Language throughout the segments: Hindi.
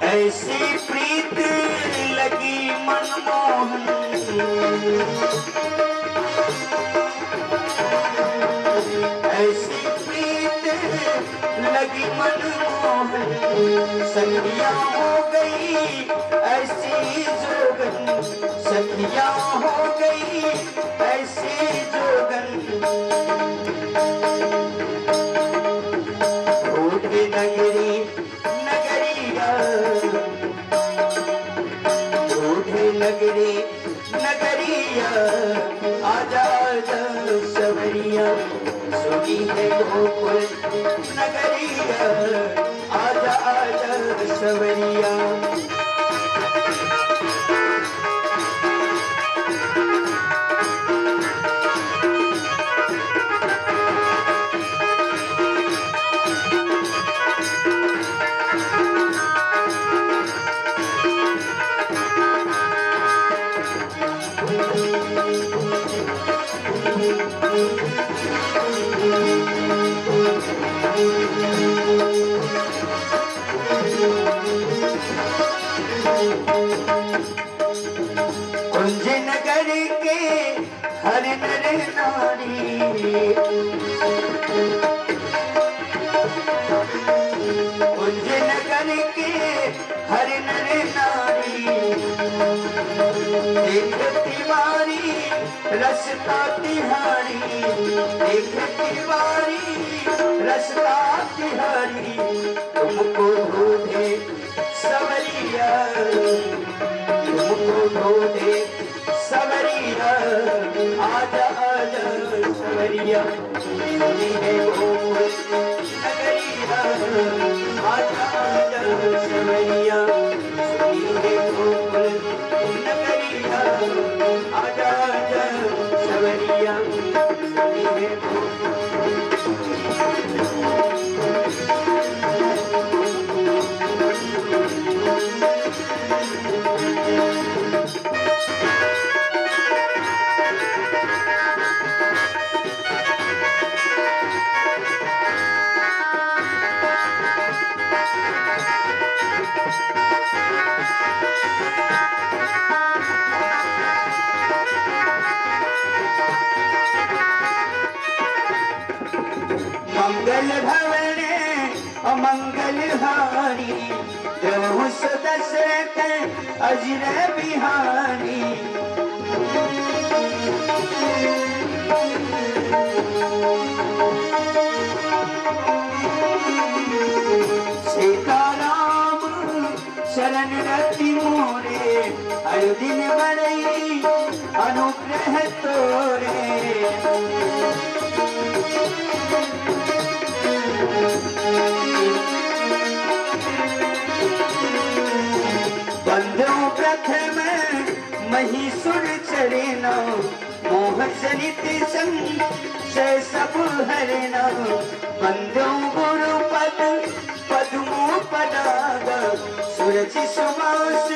ऐसी प्रीत लगी मनमोहन, ऐसी प्रीत लगी मनमोहन, सखिया हो गई ऐसी जोगन, सखिया हो गई ऐसी जोगन। ढूंढे नगरी नगरिया, ढूंढे नगरी नगरिया, आजा आजा सवरिया, सुनी है गोकुल नगरिया, आजा आजा सवरिया। कुंज नगर के हर नर नारी, कुंज नगर के हर नर नारी, देख तिवारी रसता तिहारी, देख तिवारी रसता तिहारी, तुमको ढूंढे सवरिया, तुमको ढूंढे सवरिया, आजा आजा सवरिया, सुनी है गोकुल नगरिया, आजा आजा सवरिया, सुनी है गोकुल नगरिया, आजा आजा सवरिया, सुनी है मंगल भवने अमंगल हारी, देहु दशरथ अजर बिहारी। सीताराम शरण रति मोरे, हर दिन बरई अनुग्रह तोरे। बंधु प्रथम महिषुर चरेना, मोह सरित संग से सब हरेना। बंधु गुरु पद पद्मो पदाग, सूरज सुवास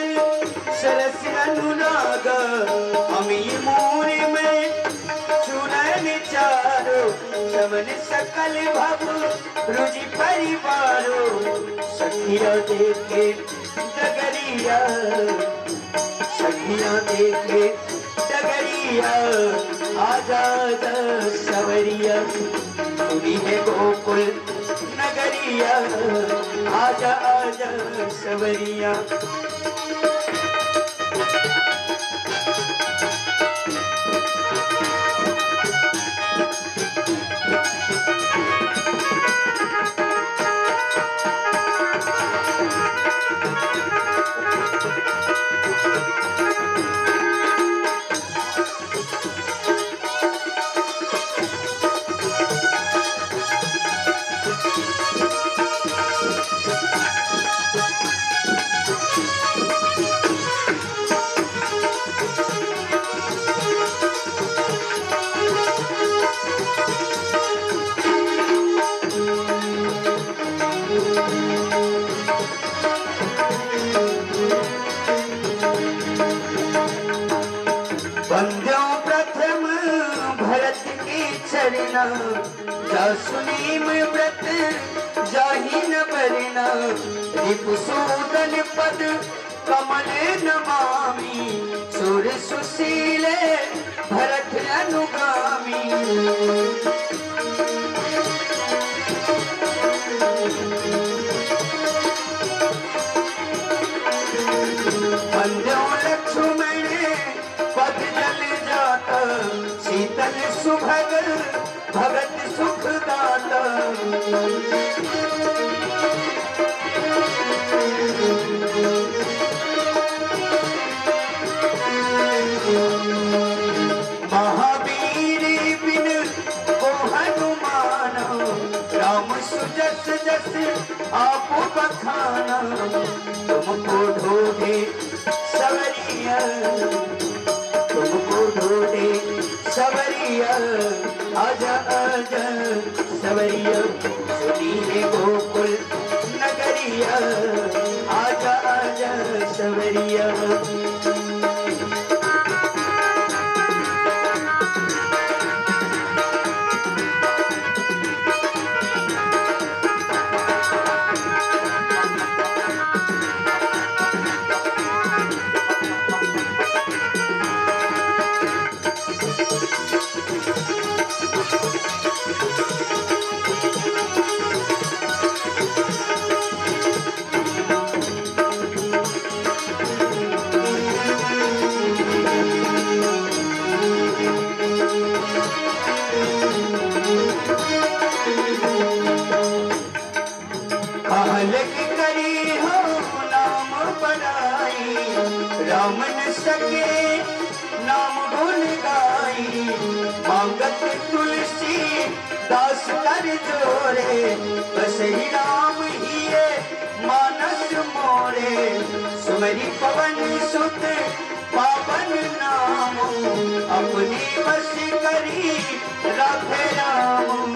सरस अनुराग। अमी मोर में चूरन चारो, समन सकल भव रुचि परिवारो। सखिया देखे डगरिया, सखिया देखे डगरिया, आजा आजा सवरिया, सुनी है गोकुल नगरिया, आजा आजा सवरिया। सुनीम व्रत जाहि न बरना रिपुसूदन पद कमल नमामि सुर सुशीले भरत अनुगामी लक्ष्मण पद जल जाता शीतल सुभग भगत सुख दाता महावीर बिन को हनुमान राम सुजस जस आप बखाना तुमको ढूंढे सवरिया तुमको ढूंढे सवरिया आजा आजा सवरिया सुनिए गोकुल नगरिया आजा आजा सवरिया राम न सके नाम गुण गाई मांगत तुलसी दास कर जोरे बस ही राम ही मानस मोरे सुमरी पवन सुत पावन नाम अपनी बस करी राधे राम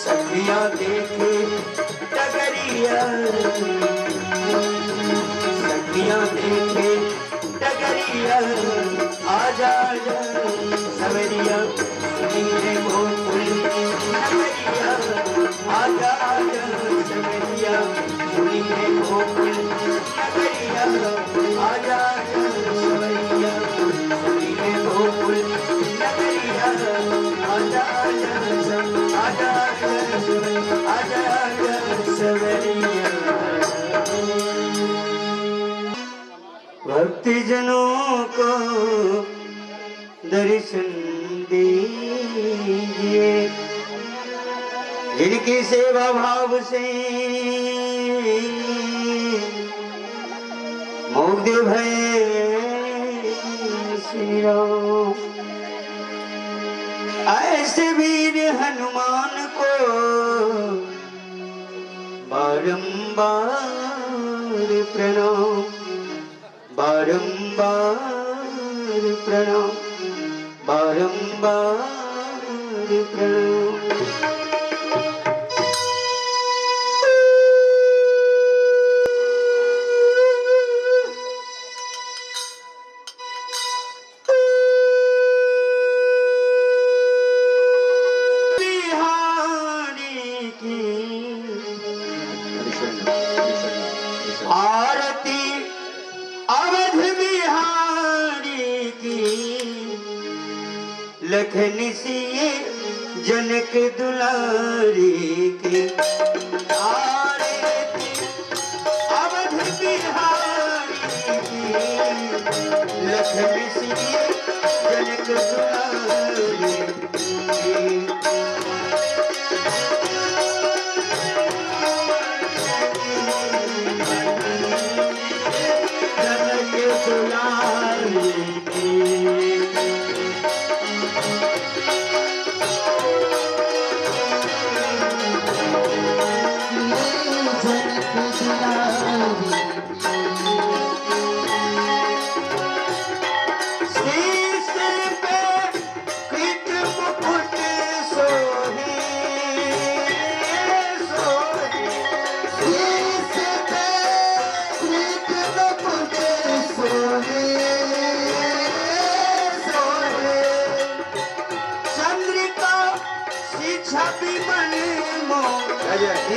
सखिया देखे डगरिया देखे डगरिया आजा सवरिया सुनिए गोकुल नगरिया आजा आजा सवरिया सुनिए गोकुल नगरिया आजा सवरिया सुनिए गोकुल नगरिया आजा आजा आजा सवरिया भक्तजनों को दर्शन दीजिए जिनकी सेवा भाव से मुग्ध भय श्री राम ऐसे वीर हनुमान को बारंबार प्रणाम बारंबार प्रणाम बारंबार प्रणाम बिहारी की आरती अवध बिहारी की लखन सिए जनक दुलारी की आरती अवध बिहारी की लखन सिए जनक दुलारी की शीश पे Thank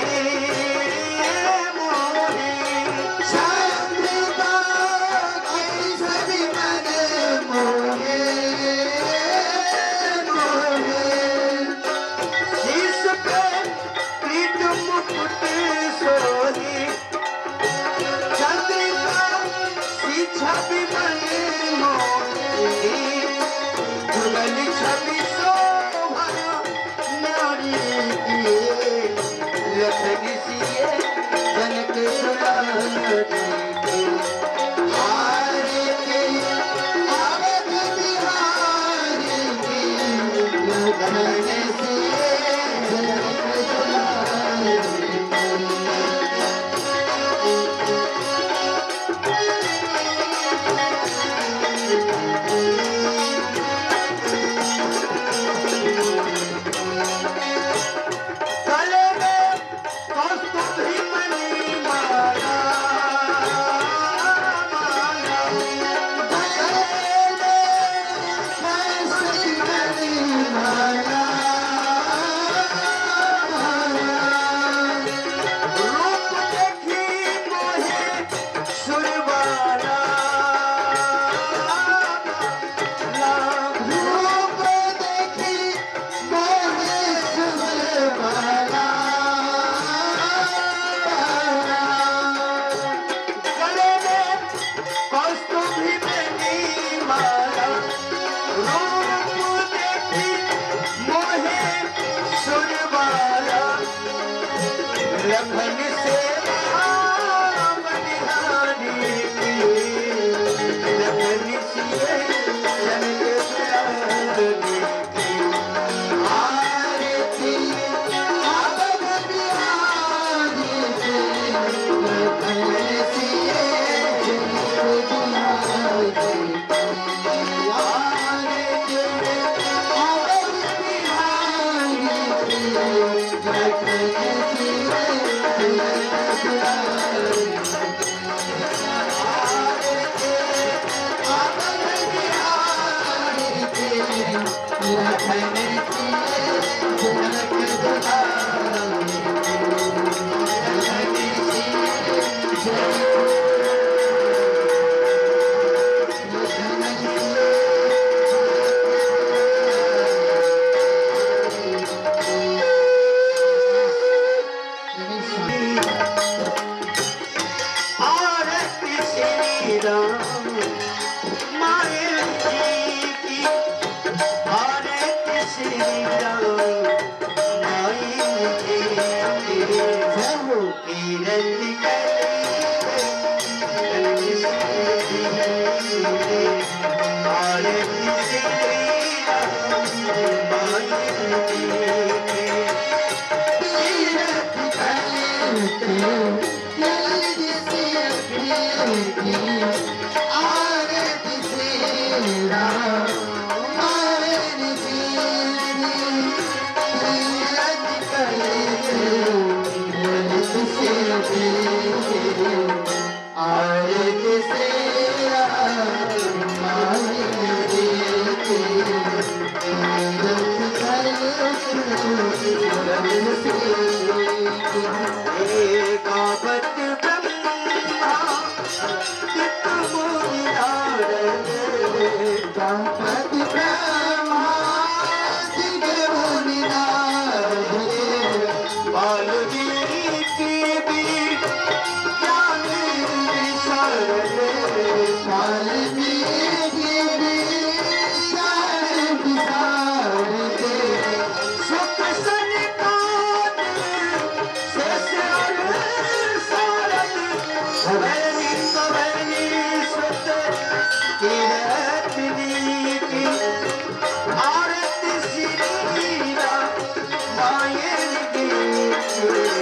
you.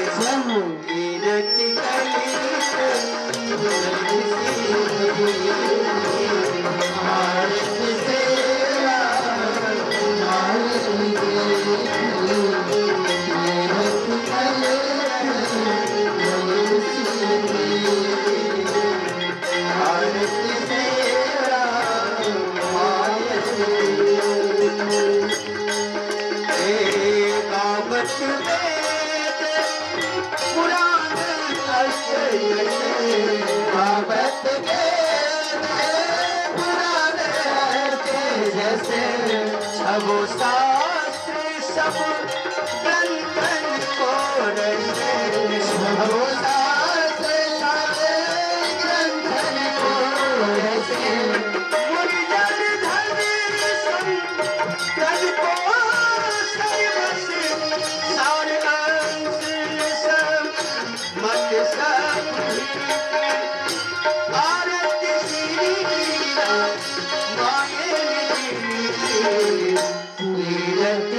भागवत के पुराने जैसे छबो शास्त्र सब ग्रंथन को रचे छबो शास्त्र सब ग्रंथन को रचे मुनिजन धर्म संतन को सर्वस सार अंश सब मत सब भारत श्री राम माये तीरथ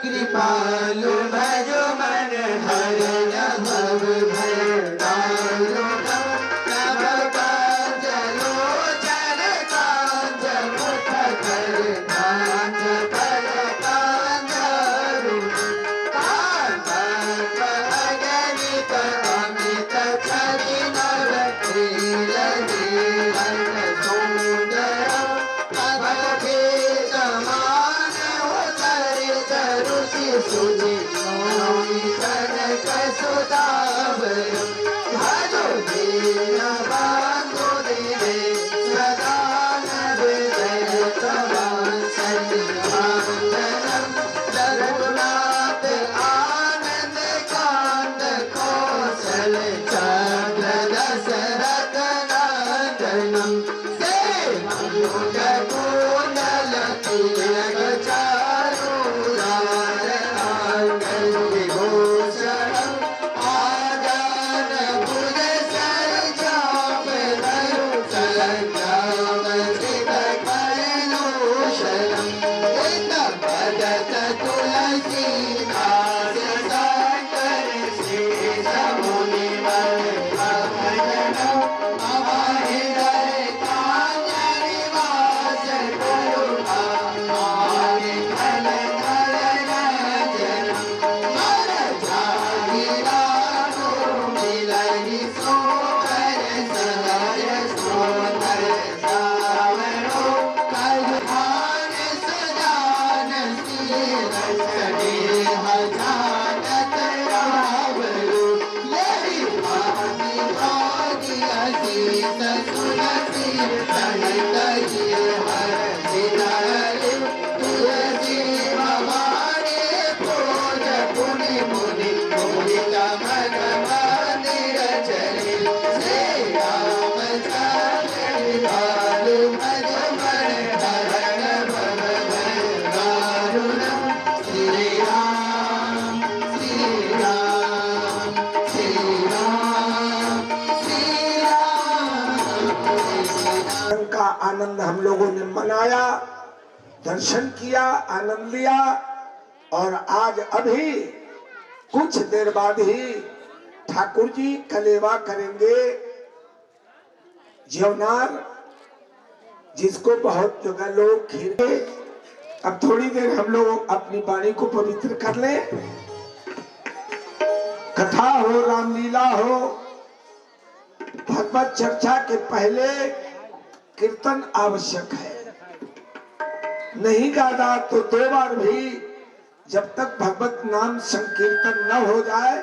कृपालु भजो मन हर भव भरतालु नभ कांचलो चल कांच मुठ कर कांच कर कांचरु कांच अगणित अमित छवि नव क्रील नीलन सुंदर अभेद मान हो चरित रुचि सुचि नौमि कनक सुदाबर भजो दीन बंधु दीने सदा नवदय वात्सल्यवन्दनं रघुनाथ आनंद कांद कौशल चंद्र दशरथ नंदनं से मनोज कुंडल तिलक चारु लाल आंगन विभूषणं आदर आनंद हम लोगों ने मनाया, दर्शन किया, आनंद लिया। और आज अभी कुछ देर बाद ही ठाकुर जी कलेवा करेंगे ज्योनार, जिसको बहुत जगह लोग खीर। अब थोड़ी देर हम लोग अपनी वाणी को पवित्र कर ले। कथा हो, रामलीला हो, भगवत चर्चा के पहले कीर्तन आवश्यक है। नहीं गाना तो 2 बार भी, जब तक भगवत नाम संकीर्तन न हो जाए।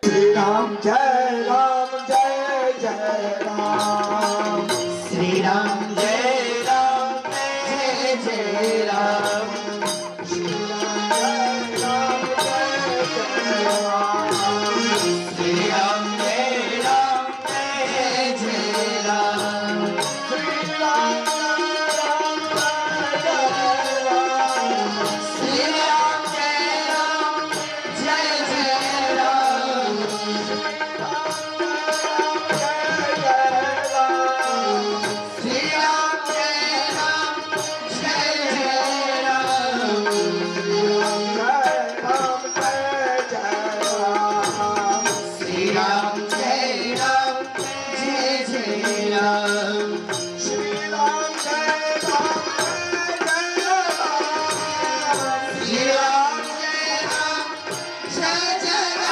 श्री राम जय राम जय जय राम, श्री राम जय राम जय जय राम, श्री राम जय राम जय जय राम, श्री राम जय राम जय जय राम, श्री राम श्री राम जय राम जय जय राम, श्री राम जय राम जय जय राम, श्री राम जय राम जय जय राम, श्री राम जय राम जय जय राम,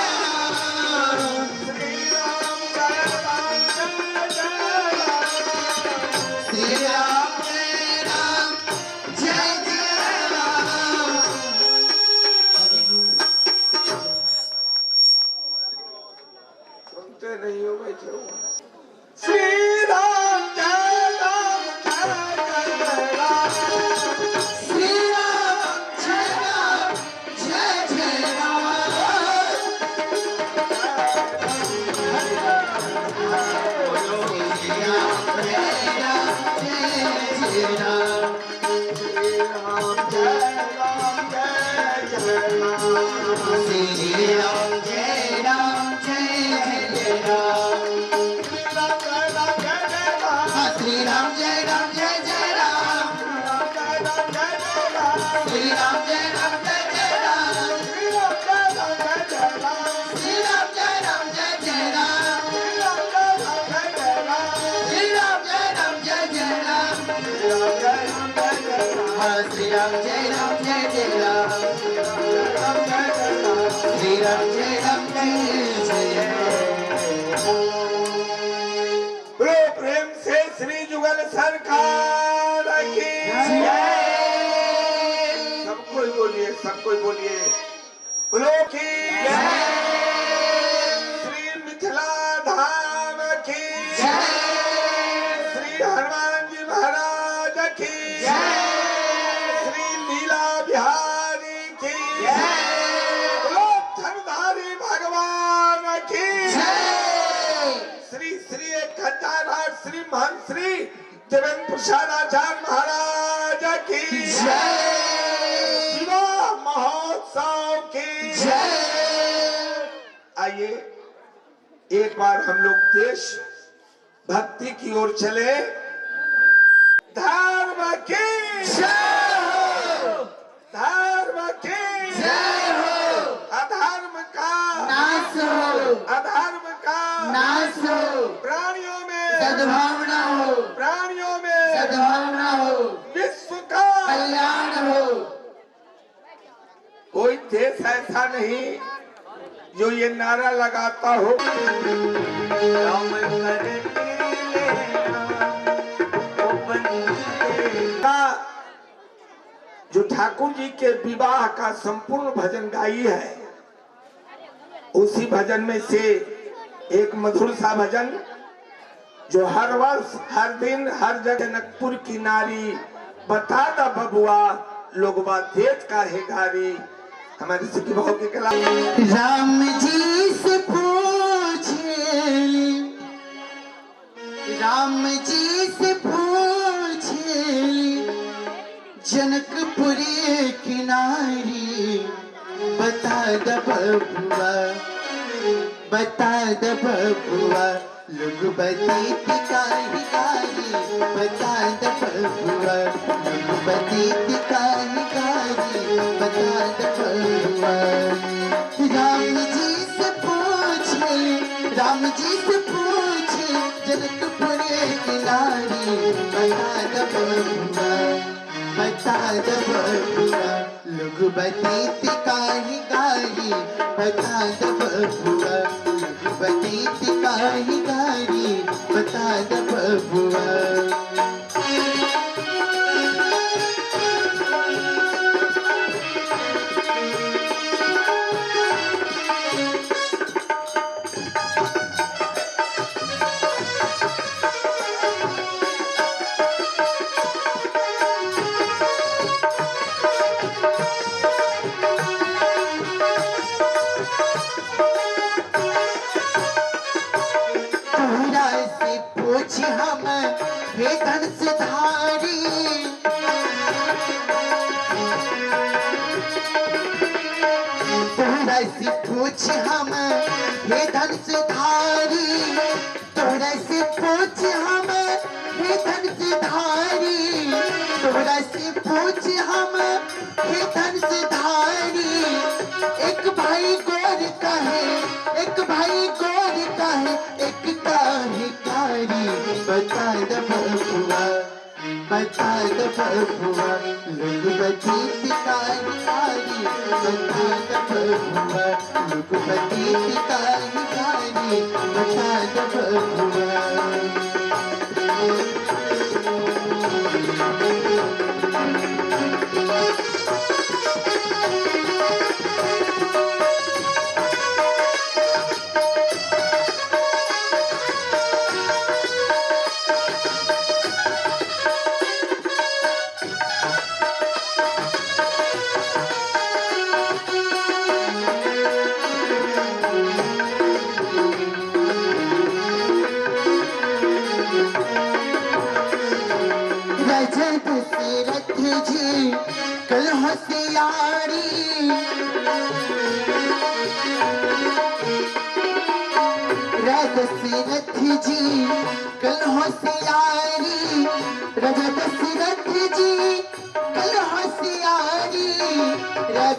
श्री राम जय राम जय जय राम। सुनते नहीं हो, बैठे हो। श्री राम जय राम जय जय राम, श्री राम जय राम जय जय राम, श्री राम जय राम जय जय राम, श्री राम जय राम जय जय राम, श्री राम जय राम जय जय राम, श्री राम जय राम जय जय राम, श्री राम जय राम जय जय राम, श्री राम जय राम जय जय राम, श्री राम जय राम जय जय राम, श्री राम जय राम जय जय राम, श्री राम जय राम जय जय राम। बोलो प्रेम से श्री जुगल सरकार की जय। सब कोई बोलिए, सब कोई बोलिए, बोलो की जय। श्री मिथिला धाम की जय। श्री हनुमान जी महाराज की जय। श्री लीला बिहारी की जय। बोलो धनुधारी भगवान की जय। श्री श्री 1008 श्री महान श्री देवेंद्र प्रसाद आचार्य महाराज की जय। विवाह महोत्सव की जय। आइए एक बार हम लोग देश भक्ति की ओर चले। धर्म की जय हो। धर्म की जय हो। अधर्म का नाश हो। अधर्म का नाश हो। प्राणियों में सद्भावना हो। प्राणियों में सद्भावना हो। विश्व का कल्याण हो। कोई देश ऐसा नहीं जो ये नारा लगाता हो। जो ठाकुर जी के विवाह का संपूर्ण भजन गाई है, उसी भजन में से एक मधुर सा भजन जो हर वर्ष हर दिन हर जगह जनकपुर की नारी बता दा बबुआ लोगवा देत का है गारी। हमारे सिक्की भाव की कला। राम जी से पूछे, राम जी से पूछे जनकपुरी की नारी बता द बबुआ, बता द बबुआ लघुपति तिकाही गारी बता द बबुआ लघुपति तिकाही गारी बता द बबुआ राम जी से पूछे राम जी से पूछे जनकपुरे की नारी बता द बबुआ बता द बबुआ लघुपति तिकाही गारी बता द बबुआ लघुपति तिकाही गारी बता द बबुआ पूछे हम हे धनुषधारी तोहरा से पूछे हम हे धनुषधारी तोहरा से पूछे हम हे धनुषधारी तोहरा से पूछे हम हे धनुषधारी एक भाई गोर कहे एक भाई गोर कहे एक काहे कारी बता द बबुआ बता द बबुआ लघुपति तिकाही कारी बता द बबुआ लघुपति तिकाही कारी बता द बबुआ दशरथ जी कल होशियारी दशरथ जी कल होशियारी राजा दशरथ जी कल होशियारी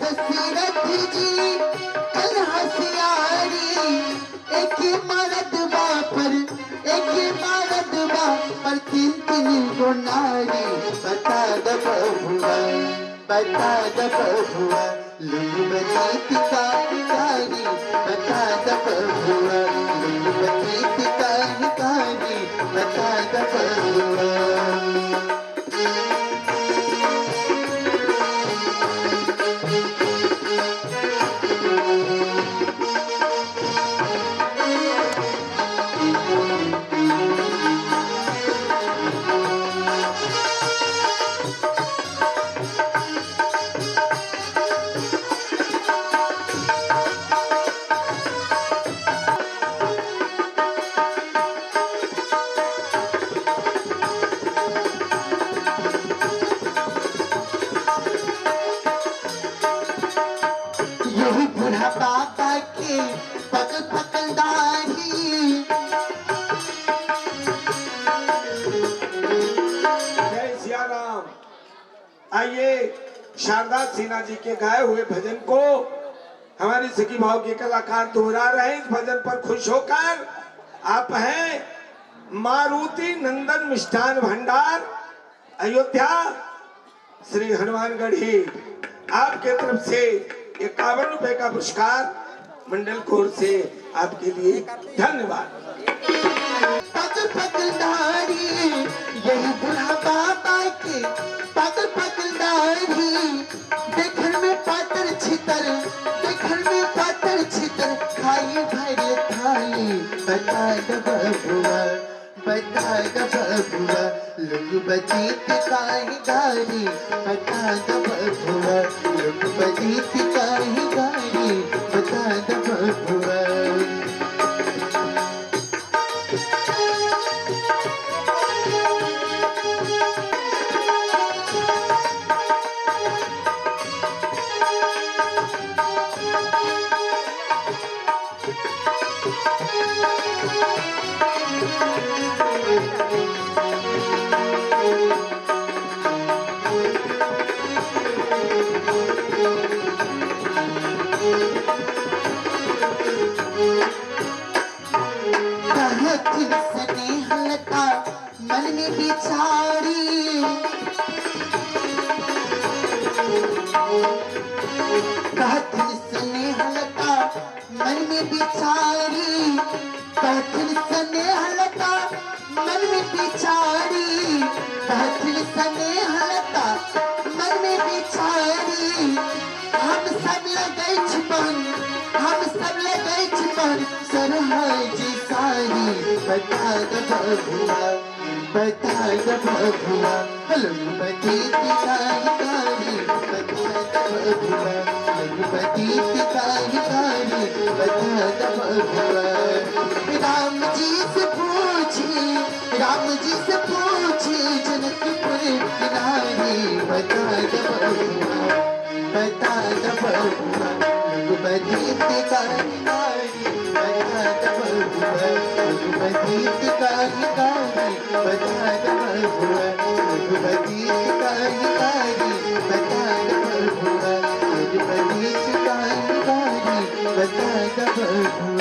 दशरथ जी कल होशियारी एक मर्दबा पर तीन तीन गो नारी बता द बबुआ लघुपति तिकाही गारी बता द बबुआ लघुपति तिकाही गारी बता द बबुआ यही बुढ़ा बाबा के पकल पकलदारी जय सिया राम। आइए शारदा सिन्हा जी के गाए हुए भजन को हमारे सखी भाव के कलाकार दोहरा रहे हैं। इस भजन पर खुश होकर आप हैं मारुति नंदन मिष्ठान भंडार अयोध्या श्री हनुमानगढ़ी, आपके तरफ से 51 रुपए का पुरस्कार मंडल कोर से आपके लिए धन्यवाद। पकल पकलदारी यही बुढ़ा बाबा के पकल पकलदारी देखन में पातर छितर देखन में पातर छितर खाई भर थाली बता द बबुआ लघुपति तिकाही गारी बता द बबुआ लघुपति तिकाही गारी बता द बबुआ कहथिन स्नेह लता मन में बिचारी कहथिन स्नेह लता मन में बिचारी कहथिन स्नेह लता मन में बिचारी कहथिन स्नेह लता मन में बिचारी हम सब लगै छिपन हम सब लगै छिपन सरहज सारी बता द बबुआ लघुपति पितारी बता द बबुआ लघुपति पितारी बता द बबुआ राम जी से पूछी जनकपुर की नारी बता द बबुआ लघुपति पितारी बता द बबुआ लघुपति पितारी बता द बबुआ लघुपति पितारी बता द बबुआ लघुपति पितारी बता द बबुआ